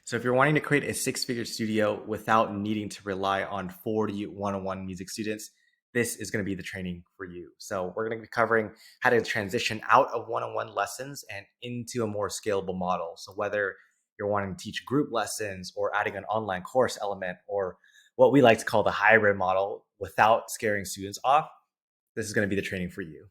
So if you're wanting to create a six-figure studio without needing to rely on 40 one-on-one music students, this is going to be the training for you. So we're going to be covering how to transition out of one-on-one lessons and into a more scalable model. So whether you're wanting to teach group lessons or adding an online course element or what we like to call the hybrid model without scaring students off, this is going to be the training for you.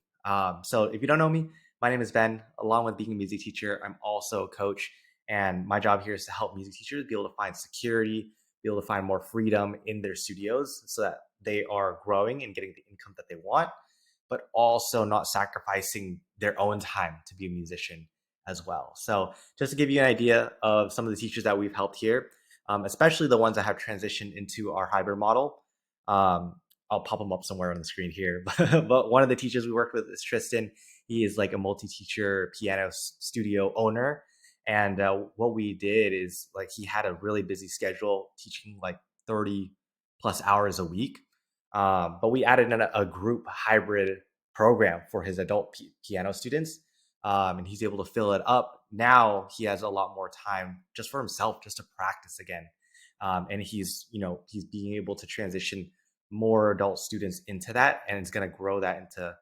So if you don't know me, my name is Ben. Along with being a music teacher, I'm also a coach. And my job here is to help music teachers be able to find security, be able to find more freedom in their studios so that they are growing and getting the income that they want, but also not sacrificing their own time to be a musician as well. So just to give you an idea of some of the teachers that we've helped here, especially the ones that have transitioned into our hybrid model. Um, I'll pop them up somewhere on the screen here. But one of the teachers we worked with is Tristan. He is like a multi-teacher piano studio owner. And what we did is like he had a really busy schedule, teaching like 30 plus hours a week. But we added in a group hybrid program for his adult piano students. And he's able to fill it up. Now he has a lot more time just for himself, just to practice again. And he's being able to transition more adult students into that, and it's going to grow that into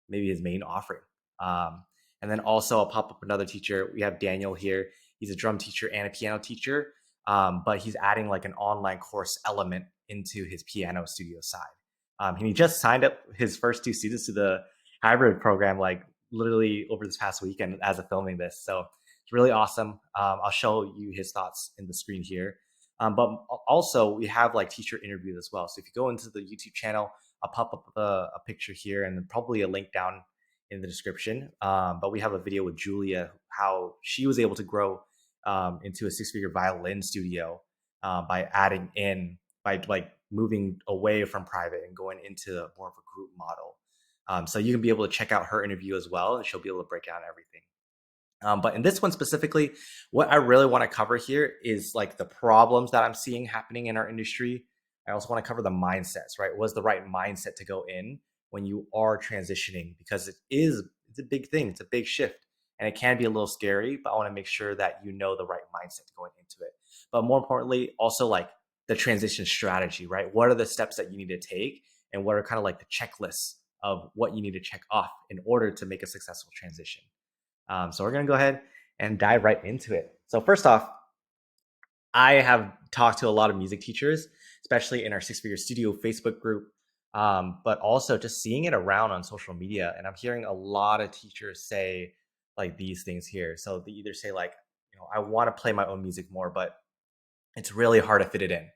maybe his main offering. Um, and then also I'll pop up another teacher. We have Daniel here. He's a drum teacher and a piano teacher, but he's adding like an online course element into his piano studio side. And he just signed up his first two students to the hybrid program, like literally over this past weekend as of filming this. So it's really awesome. I'll show you his thoughts in the screen here. But also we have like teacher interviews as well. So if you go into the YouTube channel, I'll pop up a picture here and probably a link down in the description. But we have a video with Julia, how she was able to grow into a six-figure violin studio by adding in, by like moving away from private and going into more of a group model. So you can be able to check out her interview as well, and she'll be able to break down everything. But in this one specifically, what I really want to cover here is like the problems that I'm seeing happening in our industry. I also want to cover the mindsets, right? What's the right mindset to go in when you are transitioning? Because it's a big thing, it's a big shift, and it can be a little scary. But I want to make sure that you know the right mindset going into it. But more importantly, also like the transition strategy, right? What are the steps that you need to take, and what are kind of like the checklists of what you need to check off in order to make a successful transition? So we're going to go ahead and dive right into it. So first off, I have talked to a lot of music teachers, especially in our Six Figure Studio Facebook group, but also just seeing it around on social media. And I'm hearing a lot of teachers say like these things here. So they either say like, I want to play my own music more, but it's really hard to fit it in.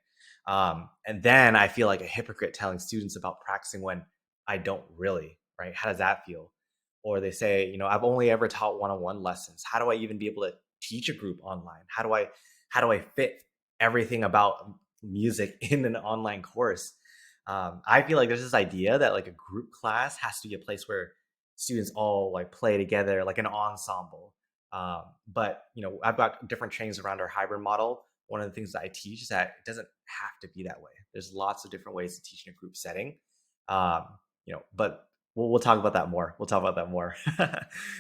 And then I feel like a hypocrite telling students about practicing when I don't really, right? How does that feel? Or they say, I've only ever taught one-on-one lessons. How do I even be able to teach a group online? How do I fit everything about music in an online course? I feel like there's this idea that like a group class has to be a place where students all like play together, like an ensemble. But I've got different trainings around our hybrid model. One of the things that I teach is that it doesn't have to be that way. There's lots of different ways to teach in a group setting. But we'll talk about that more. We'll talk about that more.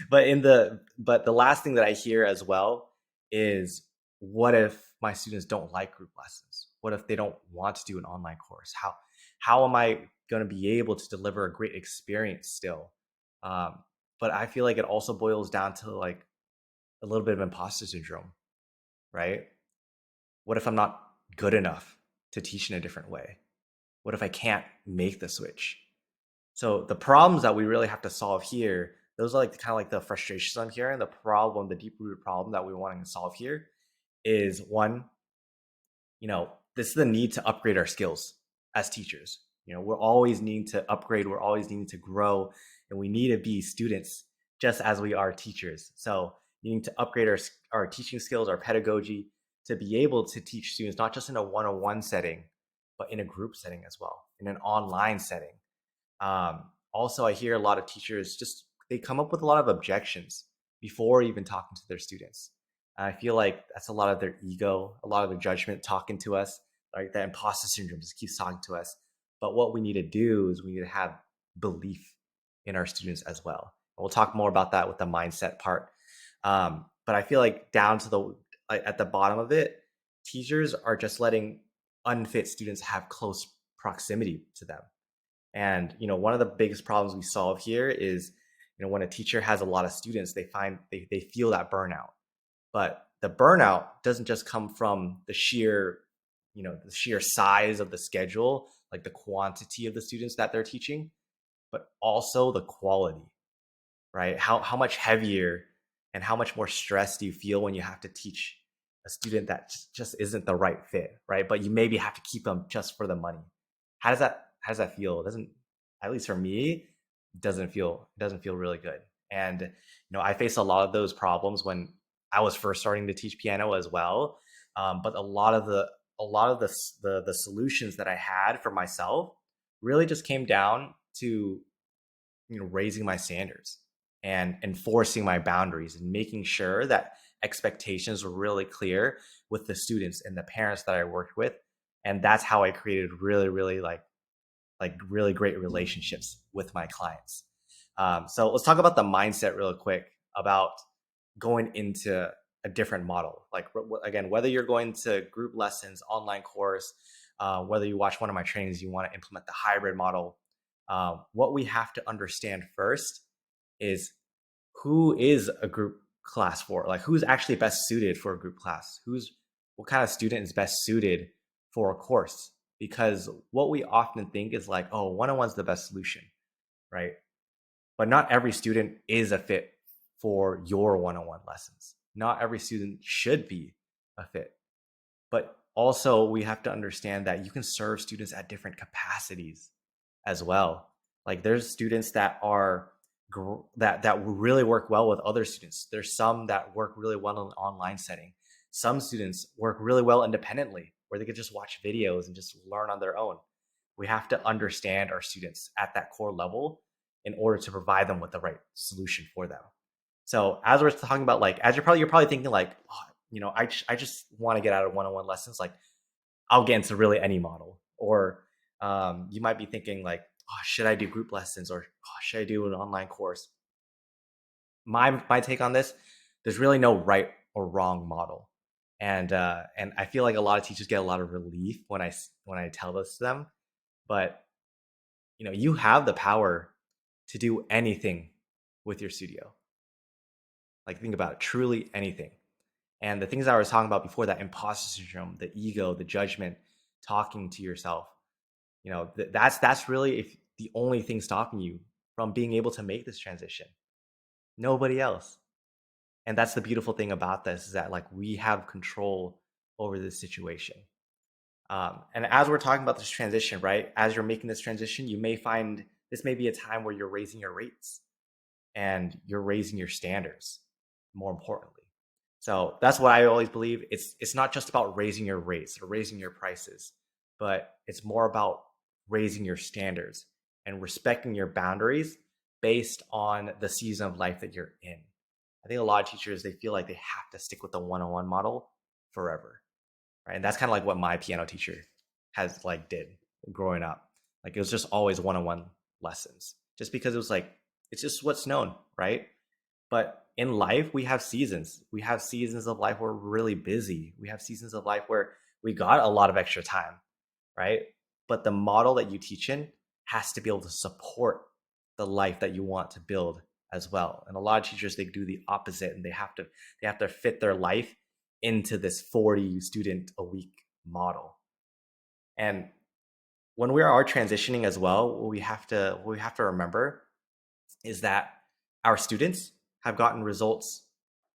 But the last thing that I hear as well is, what if my students don't like group lessons? What if they don't want to do an online course? How am I going to be able to deliver a great experience still? Um, but I feel like it also boils down to like a little bit of imposter syndrome, right? What if I'm not good enough to teach in a different way? What if I can't make the switch? So the problems that we really have to solve here, those are like kind of like the frustrations I'm hearing. The problem, the deep rooted problem that we're wanting to solve here is one, this is the need to upgrade our skills as teachers. We're always needing to upgrade, we're always needing to grow, and we need to be students just as we are teachers. So needing to upgrade our teaching skills, our pedagogy, to be able to teach students not just in a one-on-one setting, but in a group setting as well, in an online setting. Also, I hear a lot of teachers just they come up with a lot of objections before even talking to their students. I feel like that's a lot of their ego, a lot of their judgment talking to us, right? That imposter syndrome just keeps talking to us. But what we need to do is we need to have belief in our students as well. And we'll talk more about that with the mindset part. But I feel like down to the at the bottom of it, teachers are just letting unfit students have close proximity to them. And one of the biggest problems we solve here is, when a teacher has a lot of students, they feel that burnout. But the burnout doesn't just come from the sheer size of the schedule, like the quantity of the students that they're teaching, but also the quality, right? How much heavier and how much more stress do you feel when you have to teach a student that just isn't the right fit, right? But you maybe have to keep them just for the money. How does that feel? It doesn't, at least for me, it doesn't feel really good. And I faced a lot of those problems when I was first starting to teach piano as well. But a lot of the solutions that I had for myself really just came down to raising my standards and enforcing my boundaries and making sure that expectations were really clear with the students and the parents that I worked with. And that's how I created really, really really great relationships with my clients. So let's talk about the mindset real quick about going into a different model. Like, again, whether you're going to group lessons, online course, whether you watch one of my trainings, you want to implement the hybrid model. What we have to understand first is who is a group class for, like who's actually best suited for a group class, what kind of student is best suited for a course. Because what we often think is like, oh, one-on-one's the best solution, right? But not every student is a fit for your one-on-one lessons. Not every student should be a fit. But also we have to understand that you can serve students at different capacities as well. Like there's students that are that really work well with other students. There's some that work really well in an online setting. Some students work really well independently, where they could just watch videos and just learn on their own. We have to understand our students at that core level in order to provide them with the right solution for them. So as we're talking about, like, as you're probably thinking like, oh, I just want to get out of one-on-one lessons. Like, I'll get into really any model. Or you might be thinking like, oh, should I do group lessons, or oh, should I do an online course? My take on this: there's really no right or wrong model, and I feel like a lot of teachers get a lot of relief when I tell this to them. But you have the power to do anything with your studio. Like, think about it, truly anything. And the things I was talking about before, that imposter syndrome, the ego, the judgment, talking to yourself, that's really if the only thing stopping you from being able to make this transition. Nobody else. And that's the beautiful thing about this, is that like we have control over this situation. And as we're talking about this transition, right? As you're making this transition, you may find this may be a time where you're raising your rates and you're raising your standards, more importantly. So that's what I always believe. It's not just about raising your rates or raising your prices, but it's more about raising your standards and respecting your boundaries based on the season of life that you're in. I think a lot of teachers, they feel like they have to stick with the one-on-one model forever, right? And that's kind of like what my piano teacher has like did growing up. Like, it was just always one-on-one lessons, just because it was like, it's just what's known, right? But in life, we have seasons. We have seasons of life where we're really busy. We have seasons of life where we got a lot of extra time, right? But the model that you teach in has to be able to support the life that you want to build as well. And a lot of teachers, they do the opposite, and they have to fit their life into this 40 student a week model. And when we are transitioning as well, what we have to remember is that our students have gotten results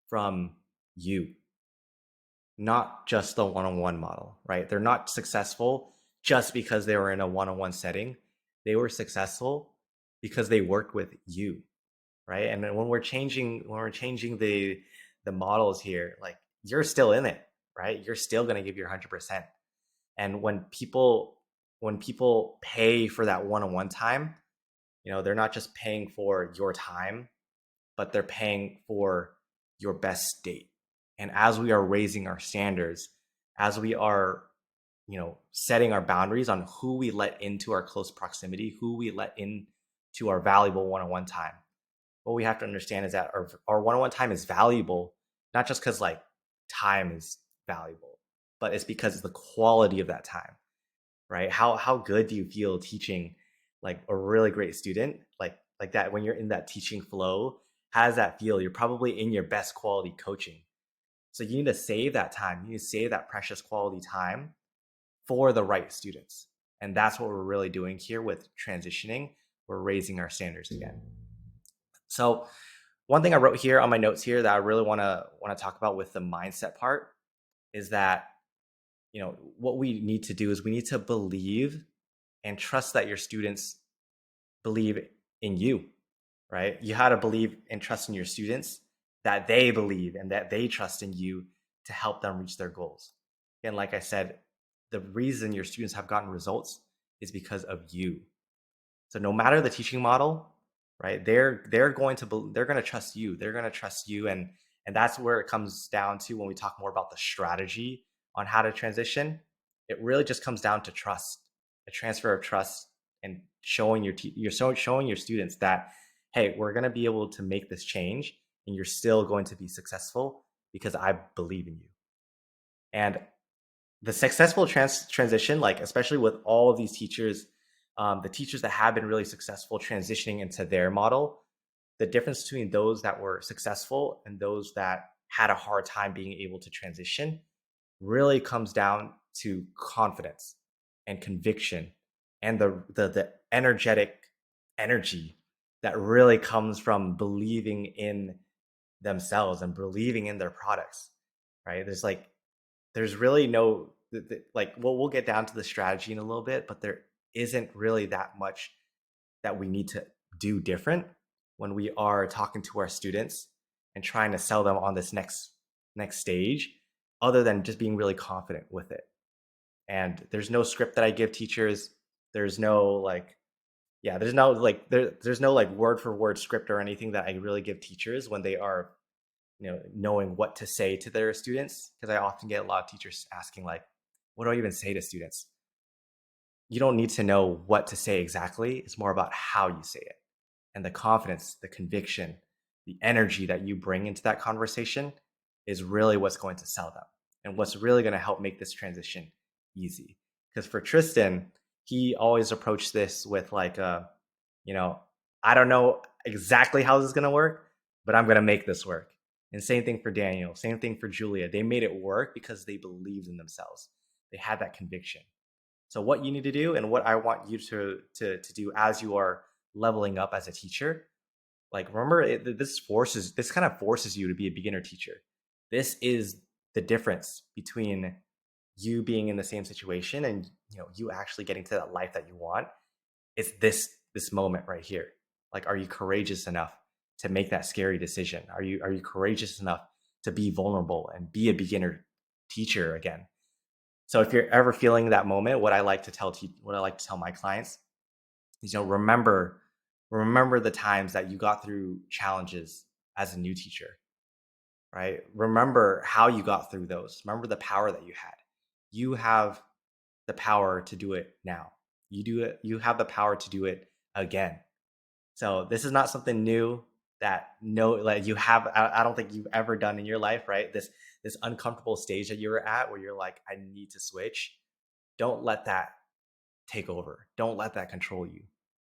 from you, not just the one-on-one model, right? They're not successful just because they were in a one-on-one setting. They were successful because they worked with you, right? And when we're changing the models here, like, you're still in it, right? You're still going to give your 100%. And when people pay for that one-on-one time, they're not just paying for your time, but they're paying for your best state. And as we are raising our standards, as we are, setting our boundaries on who we let into our close proximity, who we let into our valuable one-on-one time, what we have to understand is that our one-on-one time is valuable, not just because like time is valuable, but it's because of the quality of that time, right? How good do you feel teaching like a really great student, like that when you're in that teaching flow? How does that feel? You're probably in your best quality coaching. So you need to save that time. You need to save that precious quality time for the right students. And that's what we're really doing here with transitioning. We're raising our standards again. So one thing I wrote here on my notes here that I really want to talk about with the mindset part is that, what we need to do is we need to believe and trust that your students believe in you, right? You have to believe and trust in your students, that they believe and that they trust in you to help them reach their goals. And like I said, the reason your students have gotten results is because of you. So no matter the teaching model, right? They're going to trust you. They're going to trust you, and that's where it comes down to when we talk more about the strategy on how to transition. It really just comes down to trust, a transfer of trust, and showing showing your students that, hey, we're going to be able to make this change, and you're still going to be successful because I believe in you. And the successful transition, like especially with all of these teachers, the teachers that have been really successful transitioning into their model, the difference between those that were successful and those that had a hard time being able to transition really comes down to confidence and conviction and the energetic energy that really comes from believing in themselves and believing in their products, right? There's really no, like, we'll get down to the strategy in a little bit, but there isn't really that much that we need to do different when we are talking to our students and trying to sell them on this next stage, other than just being really confident with it. And there's no script that I give teachers. There's no like, yeah, there's no like word for word script or anything that I really give teachers when they are, knowing what to say to their students. Because I often get a lot of teachers asking like, what do I even say to students? You don't need to know what to say exactly. It's more about how you say it, and the confidence, the conviction, the energy that you bring into that conversation is really what's going to sell them and what's really going to help make this transition easy. Because for Tristan, he always approached this with like, you know, I don't know exactly how this is going to work, but I'm going to make this work. And same thing for Daniel, same thing for Julia. They made it work because they believed in themselves. They had that conviction. So what you need to do, and what I want you to do as you are leveling up as a teacher, like, remember, this kind of forces you to be a beginner teacher. This is the difference between you being in the same situation and, you actually getting to that life that you want. It's this moment right here. Like, are you courageous enough to make that scary decision? Are you courageous enough to be vulnerable and be a beginner teacher again? So if you're ever feeling that moment, what I like to tell my clients is, remember the times that you got through challenges as a new teacher, right? Remember how you got through those. Remember the power that you had. You have the power to do it now. You have the power to do it again. So this is not something new that like you have. I don't think you've ever done in your life, right? This uncomfortable stage that you were at where you're like, I need to switch. Don't let that take over. Don't let that control you.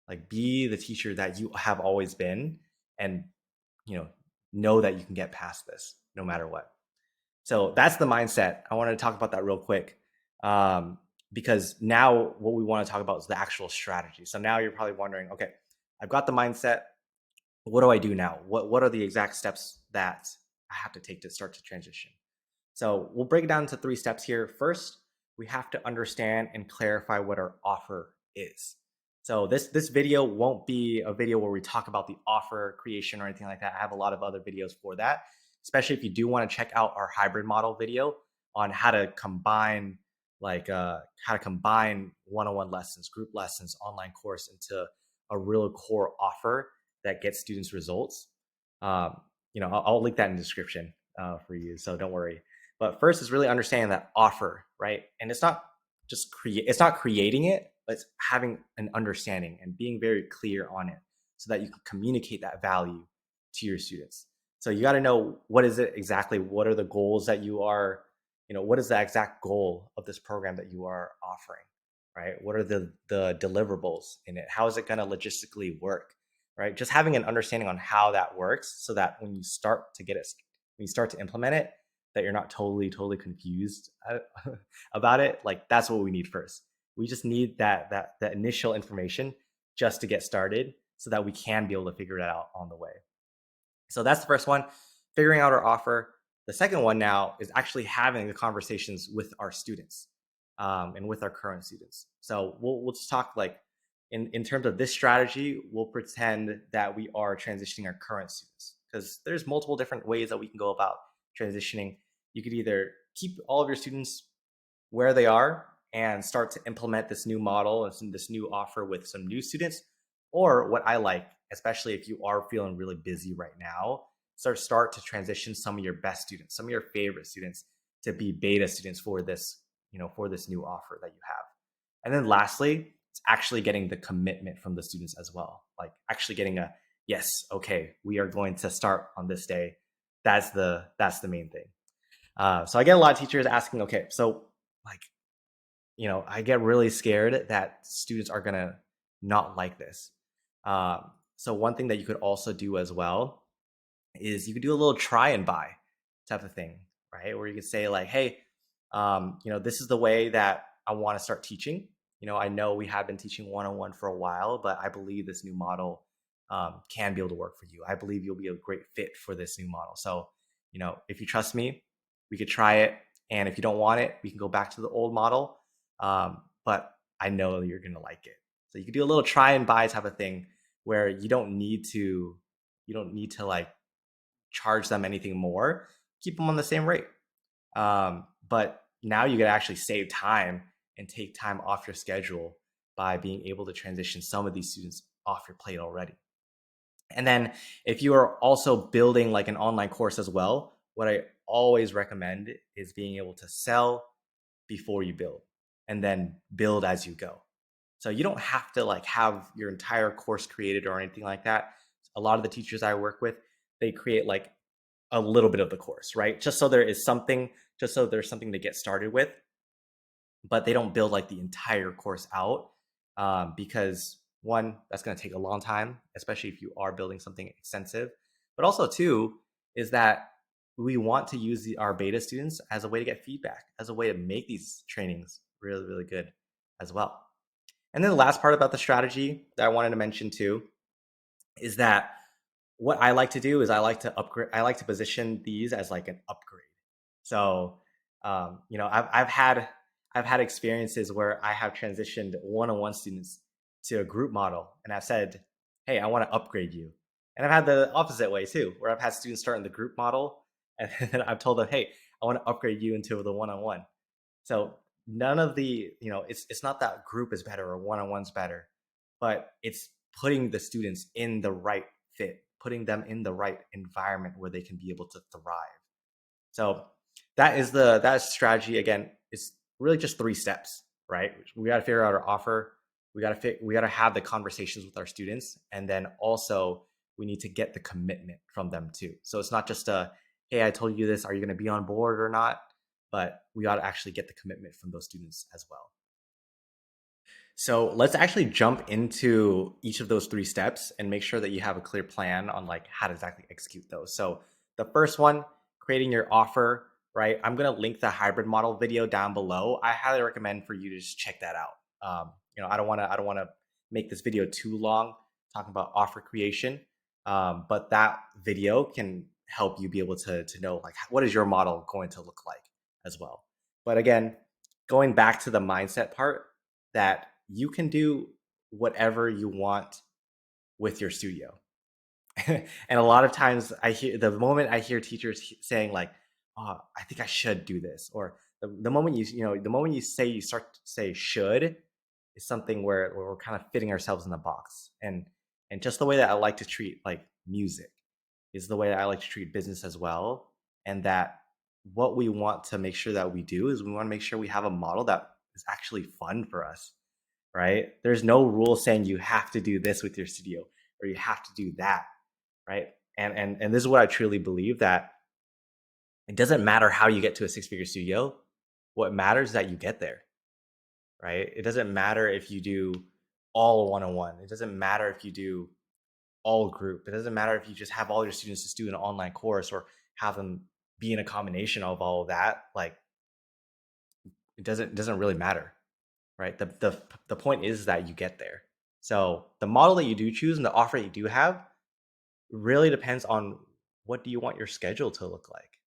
Like, be the teacher that you have always been, and you know that you can get past this no matter what. So that's the mindset. I wanted to talk about that real quick, because now what we want to talk about is the actual strategy. So now you're probably wondering, okay, I've got the mindset. What do I do now? What are the exact steps that I have to take to start to transition? So we'll break it down into 3 steps here. First, we have to understand and clarify what our offer is. So this video won't be a video where we talk about the offer creation or anything like that. I have a lot of other videos for that, especially if you do want to check out our hybrid model video on how to combine one-on-one lessons, group lessons, online course into a real core offer that gets students results. I'll link that in the description for you, so don't worry. But first is really understanding that offer, right? And it's not creating it, but it's having an understanding and being very clear on it so that you can communicate that value to your students. So you got to know, what is it exactly? What are the goals that you are what is the exact goal of this program that you are offering, right? What are the deliverables in it? How is it going to logistically work, right? Just having an understanding on how that works, so that when you start to implement it, that you're not totally confused about it. Like, that's what we need first. We just need that initial information just to get started, so that we can be able to figure it out on the way. So that's the first one, figuring out our offer. The second one now is actually having the conversations with our students, and with our current students. So we'll just talk like in terms of this strategy. We'll pretend that we are transitioning our current students, because there's multiple different ways that we can go about transitioning. You could either keep all of your students where they are and start to implement this new model and this new offer with some new students. Or what I like, especially if you are feeling really busy right now, start to transition some of your best students, some of your favorite students, to be beta students for this, for this new offer that you have. And then lastly, it's actually getting the commitment from the students as well. Like, actually getting a yes, okay, we are going to start on this day. That's the main thing. So I get a lot of teachers asking, okay, so like, I get really scared that students are gonna not like this. So one thing that you could also do as well is you could do a little try and buy type of thing, right? Where you could say like, hey, this is the way that I want to start teaching. I know we have been teaching one-on-one for a while, but I believe this new model can be able to work for you. I believe you'll be a great fit for this new model. So, if you trust me, we could try it. And if you don't want it, we can go back to the old model. But I know you're going to like it. So you could do a little try and buy type of thing, where you don't need to like charge them anything more. Keep them on the same rate. But now you can actually save time and take time off your schedule by being able to transition some of these students off your plate already. And then if you are also building like an online course as well, what I always recommend is being able to sell before you build, and then build as you go. So you don't have to like have your entire course created or anything like that. A lot of the teachers I work with, they create like a little bit of the course, right? Just so there's something to get started with, but they don't build like the entire course out, because one, that's going to take a long time, especially if you are building something extensive. But also, two, is that we want to use our beta students as a way to get feedback, as a way to make these trainings really, really good as well. And then the last part about the strategy that I wanted to mention too is that what I like to do is I like to upgrade. I like to position these as like an upgrade. So, I've had experiences where I have transitioned one-on-one students to a group model, and I've said, "Hey, I want to upgrade you." And I've had the opposite way too, where I've had students start in the group model, and then I've told them, "Hey, I want to upgrade you into the one-on-one." So none of it's not that group is better or one-on-one's better, but it's putting the students in the right fit, putting them in the right environment where they can be able to thrive. So that strategy. Again, it's really just 3 steps, right? We got to figure out our offer. We got to have the conversations with our students, and then also we need to get the commitment from them too. So it's not just hey, I told you this, are you going to be on board or not? But we ought to actually get the commitment from those students as well. So let's actually jump into each of those 3 steps and make sure that you have a clear plan on like how to exactly execute those. So the first one, creating your offer, right? I'm going to link the hybrid model video down below. I highly recommend for you to just check that out. I don't want to make this video too long talking about offer creation, but that video can help you be able to know like what is your model going to look like as well. But again, going back to the mindset part, that you can do whatever you want with your studio. And a lot of times the moment I hear teachers saying like, oh, I think I should do this, or the moment the moment you start to say should, is something where we're kind of fitting ourselves in a box. And just the way that I like to treat like music is the way that I like to treat business as well. And that what we want to make sure that we do is we want to make sure we have a model that is actually fun for us, right? There's no rule saying you have to do this with your studio or you have to do that, right? And this is what I truly believe, that It doesn't matter how you get to a six-figure studio. What matters is that you get there, right? It doesn't matter if you do all one-on-one. It doesn't matter if you do all group. It doesn't matter if you just have all your students just do an online course or have them be in a combination of all of that. Like it doesn't really matter, right? The point is that you get there. So the model that you do choose and the offer that you do have really depends on what do you want your schedule to look like,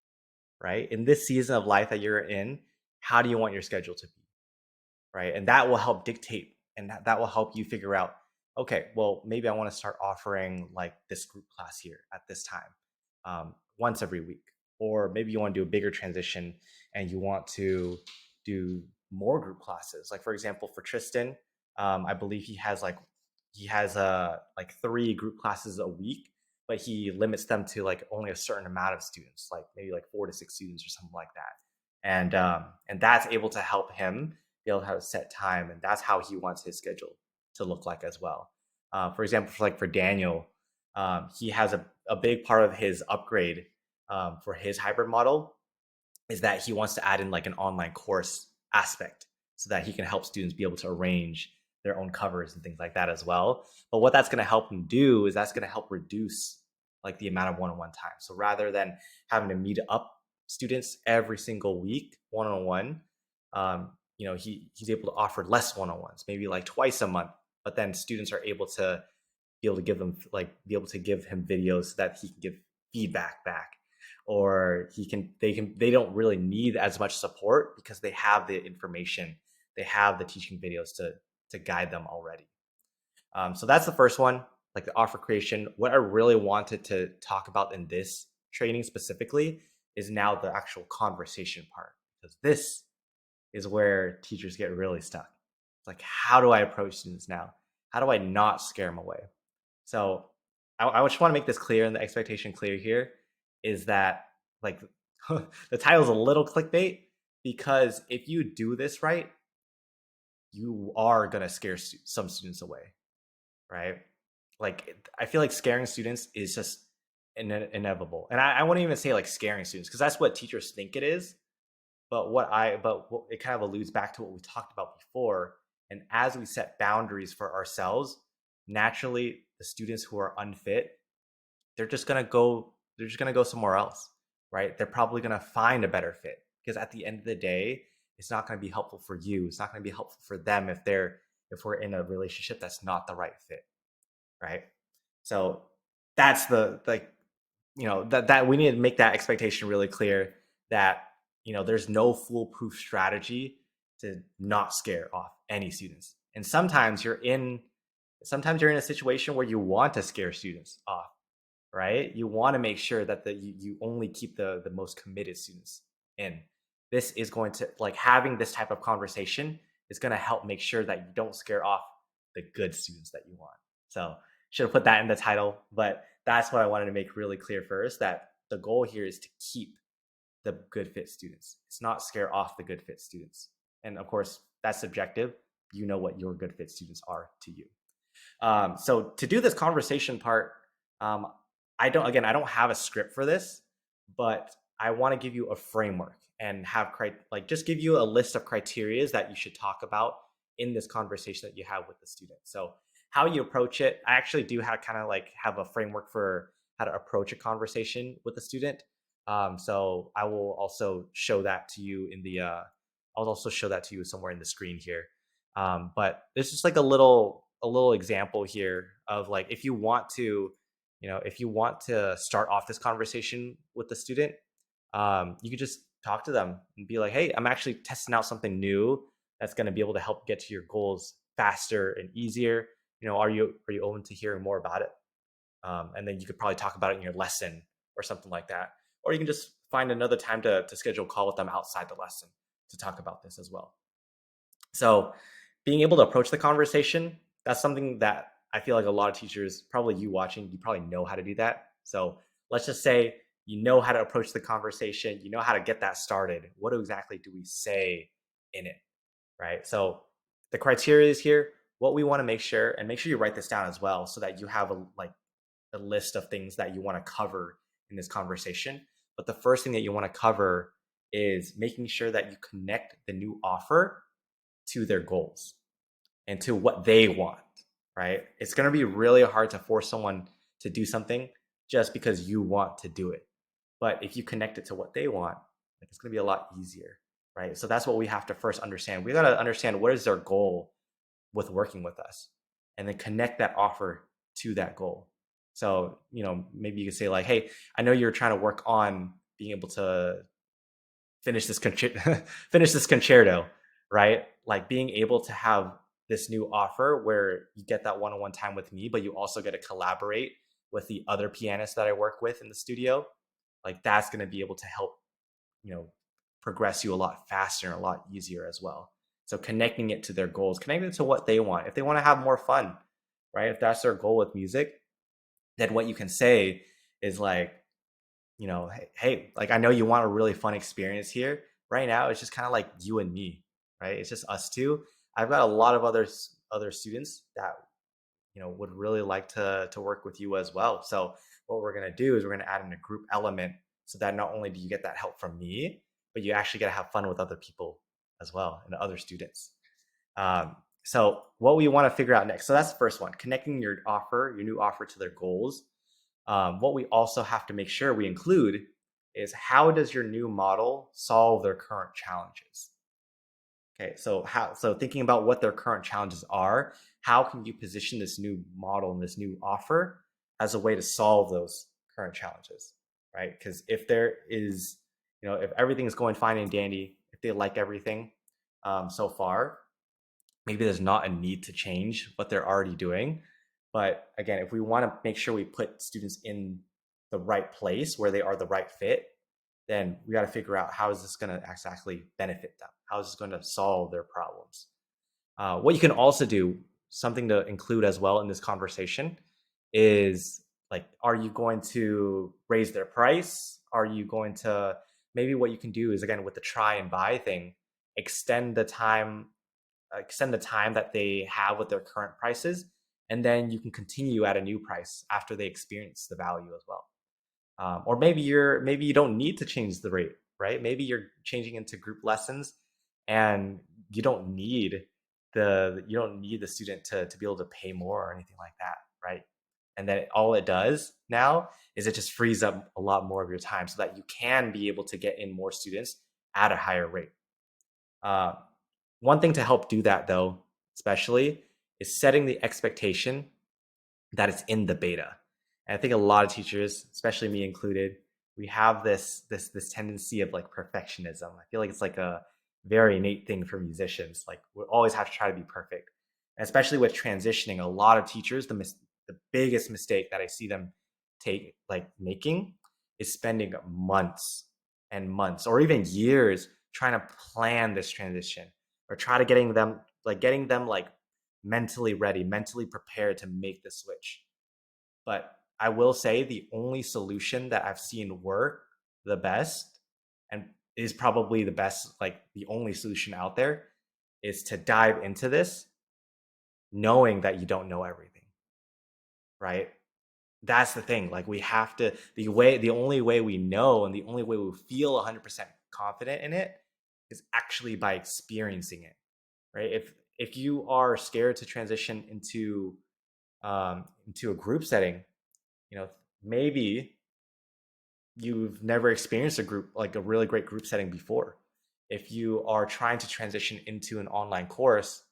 right? In this season of life that you're in, how do you want your schedule to be, right? And that will help dictate and that will help you figure out, okay, well, maybe I want to start offering like this group class here at this time, once every week. Or maybe you want to do a bigger transition and you want to do more group classes. Like for example, for Tristan, I believe he has like 3 group classes a week, but he limits them to like only a certain amount of students, like maybe like 4 to 6 students or something like that. And that's able to help him be able to have a set time, and that's how he wants his schedule to look like as well. For example, for Daniel, he has a big part of his upgrade for his hybrid model is that he wants to add in like an online course aspect so that he can help students be able to arrange their own covers and things like that as well. But what that's going to help him do is that's going to help reduce like the amount of one-on-one time. So rather than having to meet up students every single week one-on-one, he's able to offer less one-on-ones, maybe like twice a month. But then students are able to be able to give him videos so that he can give feedback back, or they don't really need as much support because they have the information, they have the teaching videos to guide them already. So that's the first one, like the offer creation. What I really wanted to talk about in this training specifically is now the actual conversation part, because this is where teachers get really stuck. It's like, how do I approach students now? How do I not scare them away? So I just want to make this clear, and the expectation clear here is that like the title is a little clickbait, because if you do this right, you are gonna scare some students away, right? Like I feel like scaring students is just inevitable, and I wouldn't even say like scaring students because that's what teachers think it is. But what it kind of alludes back to what we talked about before. And as we set boundaries for ourselves, naturally the students who are unfit, they're just gonna go somewhere else, right? They're probably gonna find a better fit, because at the end of the day, it's not gonna be helpful for you. It's not gonna be helpful for them if we're in a relationship that's not the right fit, right? So that's the like that we need to make that expectation really clear, that there's no foolproof strategy to not scare off any students. And sometimes you're in a situation where you want to scare students off, right? You want to make sure that you only keep the most committed students in. This is going to, like, having this type of conversation is going to help make sure that you don't scare off the good students that you want. So should have put that in the title, but that's what I wanted to make really clear first, that the goal here is to keep the good fit students. It's not scare off the good fit students. And of course, that's subjective. You know what your good fit students are to you. So to do this conversation part, um, I don't have a script for this, but I want to give you a framework and just give you a list of criterias that you should talk about in this conversation that you have with the student. So how you approach it, I actually do have a framework for how to approach a conversation with a student. So I will also show that to you I'll also show that to you somewhere in the screen here. But it's just like a little example here of, like, if you want to start off this conversation with the student, you can just talk to them and be like, hey, I'm actually testing out something new that's going to be able to help get to your goals faster and easier. Are you open to hearing more about it? And then you could probably talk about it in your lesson or something like that. Or you can just find another time to schedule a call with them outside the lesson to talk about this as well. So being able to approach the conversation, that's something that I feel like a lot of teachers, probably you watching, you probably know how to do that. So let's just say you know how to approach the conversation, you know how to get that started. What exactly do we say in it, right? So the criteria is here. What we want to make sure, and make sure you write this down as well, so that you have a list of things that you want to cover in this conversation. But the first thing that you want to cover is making sure that you connect the new offer to their goals and to what they want, right? It's going to be really hard to force someone to do something just because you want to do it. But if you connect it to what they want, like, it's going to be a lot easier, right? So that's what we have to first understand. We got to understand what is their goal with working with us, and then connect that offer to that goal. So, maybe you could say like, hey, I know you're trying to work on being able to finish this finish this concerto, right? Like being able to have this new offer where you get that one-on-one time with me, but you also get to collaborate with the other pianists that I work with in the studio. Like that's going to be able to help, you know, progress you a lot faster and a lot easier as well. So connecting it to their goals, connecting it to what they want. If they want to have more fun, right? If that's their goal with music, then what you can say is like, hey, like I know you want a really fun experience here. Right now, it's just kind of like you and me, right? It's just us two. I've got a lot of other students that would really like to work with you as well. So what we're gonna do is we're gonna add in a group element so that not only do you get that help from me, but you actually get to have fun with other people as well and other students. So what we want to figure out next. So that's the first one, connecting your new offer to their goals. What we also have to make sure we include is how does your new model solve their current challenges? Okay, so thinking about what their current challenges are, how can you position this new model and this new offer as a way to solve those current challenges, right? Because if there is, if everything is going fine and dandy, if they like everything so far, maybe there's not a need to change what they're already doing. But again, if we want to make sure we put students in the right place where they are the right fit, then we got to figure out how is this going to exactly benefit them? How is this going to solve their problems? What you can also do, something to include as well in this conversation, is like, are you going to raise their price? Are you going to, maybe what you can do is, again, with the try and buy thing, extend the time that they have with their current prices, and then you can continue at a new price after they experience the value as well. Or maybe you don't need to change the rate, right? Maybe you're changing into group lessons, and you don't need the student to be able to pay more or anything like that, right? And then all it does now is it just frees up a lot more of your time so that you can be able to get in more students at a higher rate. Uh, One thing to help do that, though, especially, is setting the expectation that it's in the beta. And I think a lot of teachers, especially me included, we have this tendency of like perfectionism. I feel like it's like a very innate thing for musicians. Like we always have to try to be perfect, and especially with transitioning. A lot of teachers, the biggest mistake that I see them making is spending months and months or even years trying to plan this transition, or try to getting them like mentally ready, mentally prepared to make the switch. But I will say the only solution that I've seen work the best, and is probably the best, like the only solution out there, is to dive into this knowing that you don't know everything, right? That's the thing. Like we have to, the only way we know and the only way we feel 100% confident in it is actually by experiencing it, right? If you are scared to transition into a group setting, maybe you've never experienced a group, like a really great group setting before. If you are trying to transition into an online course,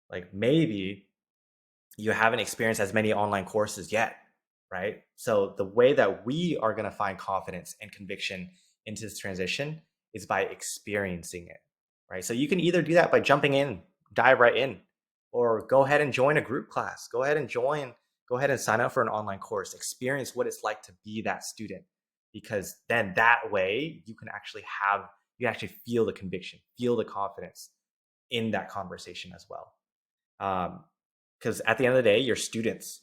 like maybe you haven't experienced as many online courses yet, right? So the way that we are going to find confidence and conviction into this transition is by experiencing it, right? So you can either do that by jumping in, dive right in, or go ahead and join a group class. Go ahead and sign up for an online course. Experience what it's like to be that student, because then that way you actually feel the conviction, feel the confidence in that conversation as well. Because at the end of the day, your students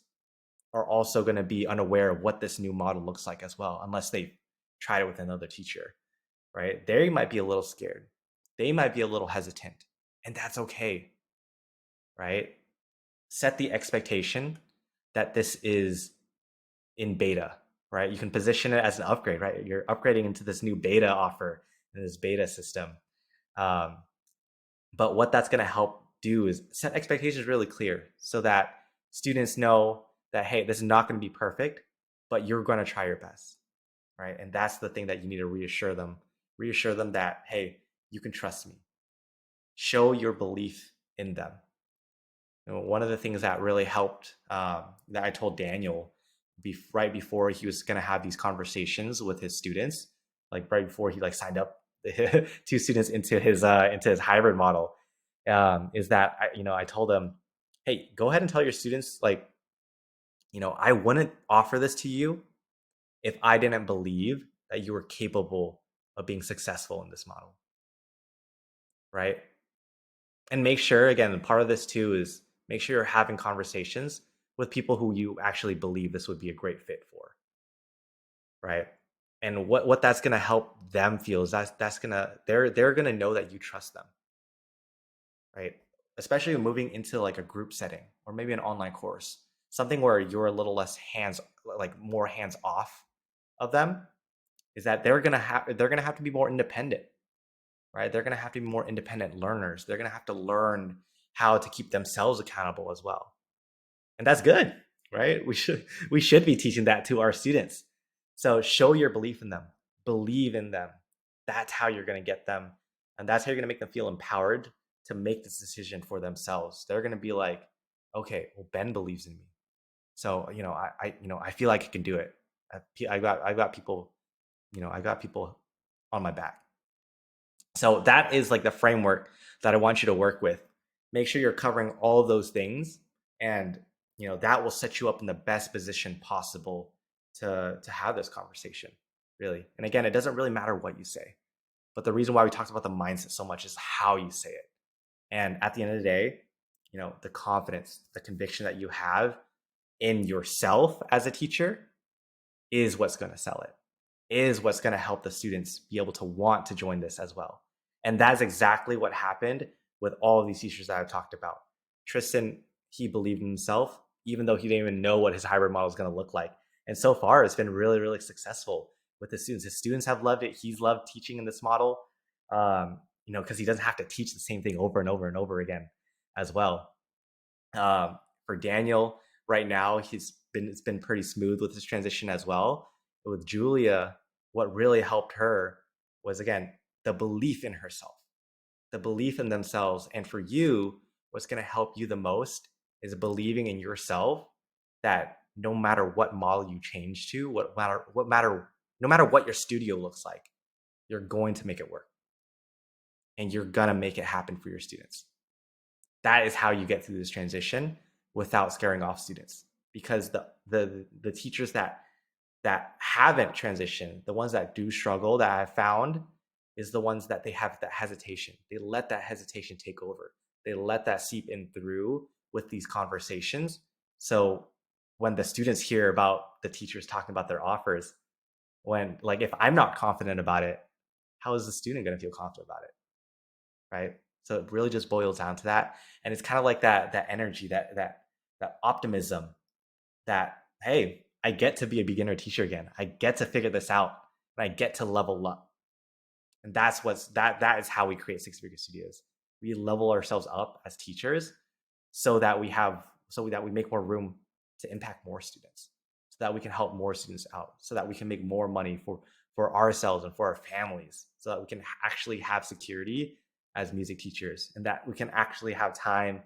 are also going to be unaware of what this new model looks like as well, unless they've tried it with another teacher, right? They might be a little scared. They might be a little hesitant, and that's okay, right? Set the expectation that this is in beta, right? You can position it as an upgrade, right? You're upgrading into this new beta offer in this beta system. Um, but what that's going to help do is set expectations really clear so that students know that, hey, this is not going to be perfect, but you're going to try your best, right? And that's the thing that you need to reassure them. Reassure them that, hey, you can trust me. Show your belief in them. One of the things that really helped that I told Daniel right before he was going to have these conversations with his students, like right before he like signed up two students into his hybrid model, is that I told him, hey, go ahead and tell your students, like, I wouldn't offer this to you if I didn't believe that you were capable of being successful in this model, right? And make sure, again, part of this too is make sure you're having conversations with people who you actually believe this would be a great fit for, right? And what that's going to help them feel is that's going to they're going to know that you trust them, right? Especially moving into like a group setting or maybe an online course, something where you're a little less like more hands off of them, is that they're going to have to be more independent, right? They're going to have to be more independent learners. They're going to have to learn how to keep themselves accountable as well. And that's good, right? We should be teaching that to our students. So show your belief in them. Believe in them. That's how you're going to get them, and that's how you're going to make them feel empowered to make this decision for themselves. They're going to be like, okay, well, Ben believes in me, so I feel like I can do it. I got people, I got people on my back. So that is like the framework that I want you to work with. Make sure you're covering all of those things, and that will set you up in the best position possible to have this conversation, really. And again, it doesn't really matter what you say, but the reason why we talked about the mindset so much is how you say it. And at the end of the day, the confidence, the conviction that you have in yourself as a teacher is what's going to sell it, is what's going to help the students be able to want to join this as well. And that's exactly what happened with all of these teachers that I've talked about. Tristan, he believed in himself, even though he didn't even know what his hybrid model is going to look like. And so far, it's been really, really successful with the students. His students have loved it. He's loved teaching in this model, because he doesn't have to teach the same thing over and over and over again as well. For Daniel, right now, it's been pretty smooth with his transition as well. But with Julia, what really helped her was, again, the belief in herself, the belief in themselves. And for you, what's going to help you the most is believing in yourself, that no matter what model you change to, no matter what your studio looks like, you're going to make it work, and you're going to make it happen for your students. That is how you get through this transition without scaring off students, because the teachers that haven't transitioned, the ones that do struggle, that I've found, is the ones that they have that hesitation. They let that hesitation take over. They let that seep in through with these conversations. So when the students hear about the teachers talking about their offers, if I'm not confident about it, how is the student going to feel confident about it, right? So it really just boils down to that, and it's kind of like that energy, that optimism, that, hey, I get to be a beginner teacher again. I get to figure this out, and I get to level up. And that is how we create Six Figure Studios. We level ourselves up as teachers so that we make more room to impact more students, so that we can help more students out, so that we can make more money for ourselves and for our families, so that we can actually have security as music teachers, and that we can actually have time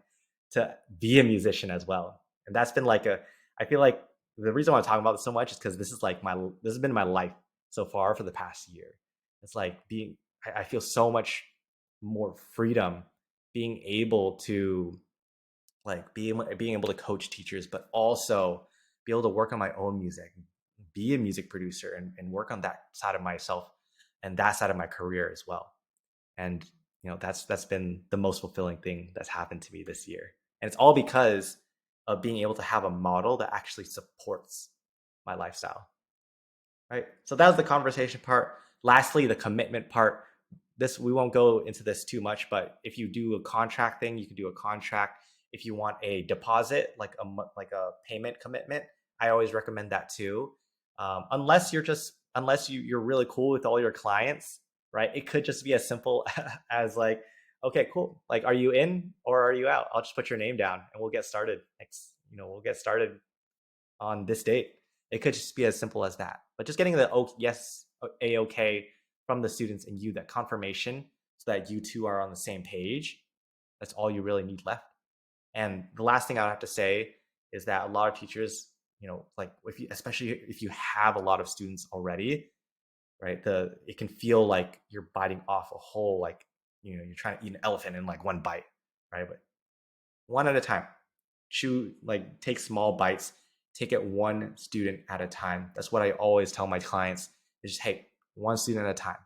to be a musician as well. And that's been I feel like the reason why I'm talking about this so much is because this has been my life so far for the past year. It's like I feel so much more freedom being able to being able to coach teachers, but also be able to work on my own music, be a music producer, and work on that side of myself and that side of my career as well. And that's been the most fulfilling thing that's happened to me this year. And it's all because of being able to have a model that actually supports my lifestyle. Right. So that was the conversation part. Lastly, the commitment part. We won't go into this too much, but if you do a contract thing, you can do a contract. If you want a deposit, like a payment commitment, I always recommend that too. Unless you're really cool with all your clients, right? It could just be as simple as like, okay, cool. Like, are you in or are you out? I'll just put your name down and we'll get started next. We'll get started on this date. It could just be as simple as that. But just getting the yes, a okay from the students and you, that confirmation, so that you two are on the same page. That's all you really need left. And the last thing I would have to say is that a lot of teachers, like especially if you have a lot of students already, right? It can feel like you're biting off a whole, like, you're trying to eat an elephant in like one bite, right? But one at a time. Take small bites, take it one student at a time. That's what I always tell my clients is just, hey, one student at a time.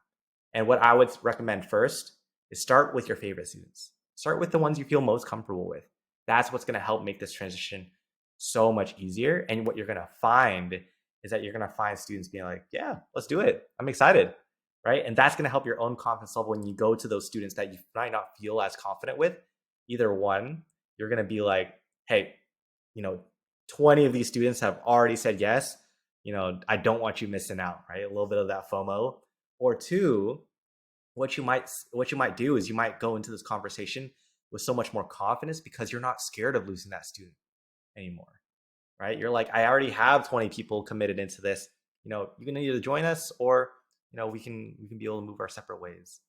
And what I would recommend first is start with your favorite students. Start with the ones you feel most comfortable with. That's what's going to help make this transition so much easier. And what you're going to find is that you're going to find students being like, yeah, let's do it. I'm excited. Right. And that's going to help your own confidence level when you go to those students that you might not feel as confident with. Either one, you're going to be like, hey, 20 of these students have already said yes. I don't want you missing out, right? A little bit of that FOMO. Or two, what you might do is you might go into this conversation with so much more confidence because you're not scared of losing that student anymore, right? You're like, I already have 20 people committed into this. You can either join us or we can be able to move our separate ways.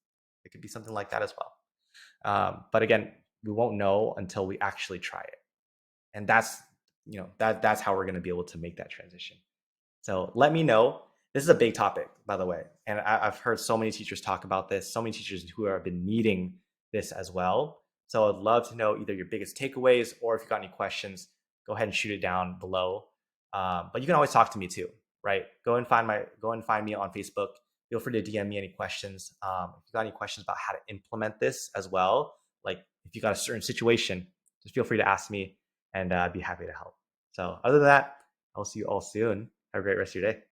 It could be something like that as well. But again, we won't know until we actually try it, and that's how we're going to be able to make that transition. So let me know. This is a big topic, by the way, and I've heard so many teachers talk about this, so many teachers who have been needing this as well. So I'd love to know either your biggest takeaways, or if you've got any questions, go ahead and shoot it down below. But you can always talk to me too, right? Go and find me on Facebook. Feel free to DM me any questions. If you've got any questions about how to implement this as well, like if you got a certain situation, just feel free to ask me, and I'd be happy to help. So other than that, I'll see you all soon. Have a great rest of your day.